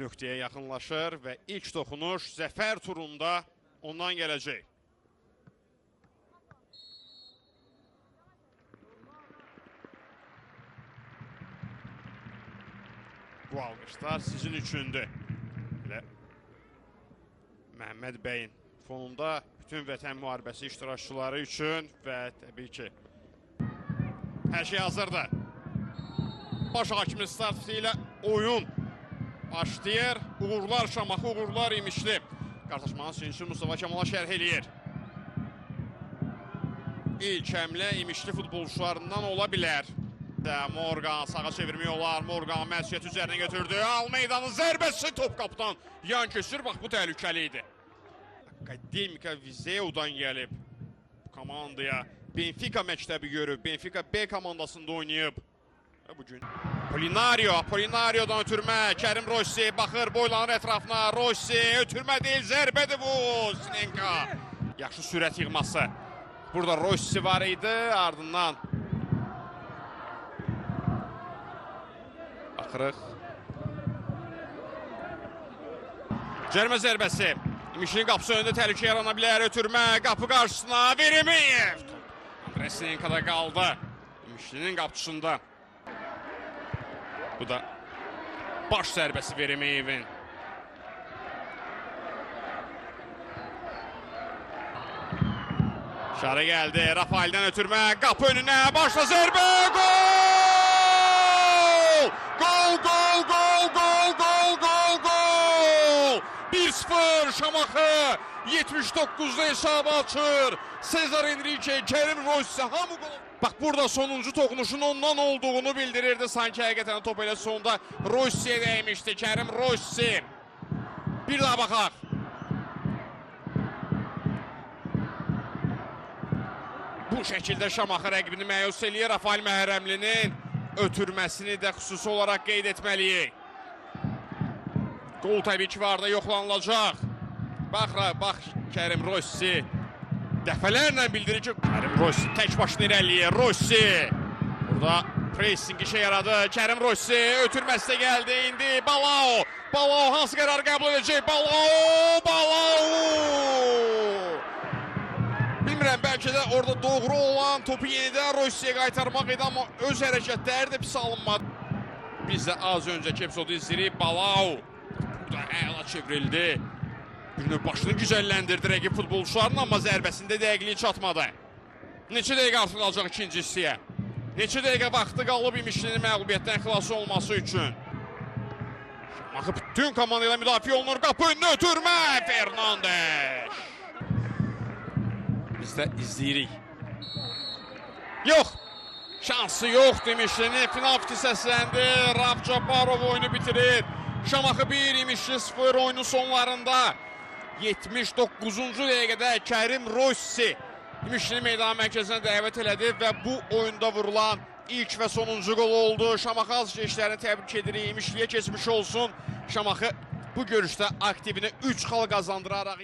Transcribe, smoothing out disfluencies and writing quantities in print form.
nöqtəyə yaxınlaşır və ilk toxunuş zəfər turunda ondan gələcək. Bu alqışlar sizin üçündür. Məhəmməd bəyin fonunda bütün vətən müharibəsi iştirakçıları üçün və təbii ki, hər şey hazırdır. Baş hakimi start ilə oyun başlayır. Uğurlar Şamaxı, uğurlar İmişli. Qardaşmanın sürücüsü Mustafa Kemala şərh eləyir. İlk həmlə İmişli futbolçularından ola bilər. Morgan sağa çevirmək olar. Morgan məsuliyyət üzərinə götürdü. Almeydanın zərbəsi top qapıdan yan keçir. Bax, bu təhlükəli idi. Akademika Vizeu'dan gəlib komandaya. Benfica məktəbi görüb. Benfica B komandasında oynayıb. Bugün Polinario'dan ötürmə. Kərim Rossi baxır, boylanır ətrafına. Rossi ötürmə deyil, zərbədir bu. Sinenka. Yaxşı sürət yığması. Burada Rossi var idi, ardından baxırıq. Cərmə zərbəsi. İmişlinin qapısı önündə təhlükə yarana bilər. Ötürmə, qapı qarşısına Veremeyev. Andrei Sinenka'da qaldı. İmişlinin qapısında. Bu da baş zərbəsi Veremeyevin. Şarı gəldi. Rafael'dən ötürmə. Qapı önünə. Başla zərbə. Gol! Gol, gol, gol, gol, gol, gol, gol! 1-0 Şamaxı. 79'da hesabı açır. Cesar Enrique, Kerim Rossi. Hamı gol. Bax, burada sonuncu toxunuşun ondan olduğunu bildirirdi. Sanki həqiqətən top elə sonda Rossi'yə dəymişdi. Kerim Rossi. Bir daha baxaq. Bu şəkildə Şamaxı rəqibini məyus eləyir. Rafael Məhrəmlinin ötürməsini də xüsusi olaraq qeyd etməliyik. Qol təbii ki var da yoxlanılacaq. Bax, Kerim Rossi dəfələrlə bildirir ki, Kerim Rossi tək başına irəliyir. Rossi burada pressing işə yaradı. Kerim Rossi ötürməsi də gəldi. İndi Balao hansı qərar qəbul edəcək? Balao! Bilmirəm, bəlkə də orada doğru olan topu yenidən Rossi'yə qaytarmaq idi, amma öz hərəkətləri də pis alınmadı. Biz də az öncəki epizodu izləyirik. Balao burada əla çevrildi. Günün başını güzəlləndirdi rəqib futbolçularının, amma zərbəsində dəqiqliyi çatmadı. Neçə dəqiqə artıq alacaq ikinci hissəyə? Neçə dəqiqə vaxtı qalıb İmişlinin məğlubiyyətdən xilası olması üçün? Şamaxı bütün komanda ilə müdafiə olunur. Qapı önünə ötürmə. Fernandes. Biz də izləyirik. Yox. Şansı yoxdur İmişlinin. Final fiti səsləndi. Rab Cabbarov oyunu bitirir. Şamaxı 1, İmişli 0 oyunun sonlarında. 79-cu dəqiqədə Kerim Rossi İmişlini meydan mərkəzinə dəvət elədi və bu oyunda vurulan ilk və sonuncu gol oldu. Şamaxı az işlərini təbrik edirik. İmişliyə keçmiş olsun. Şamaxı bu görüşdə aktivini 3 xal qazandıraraq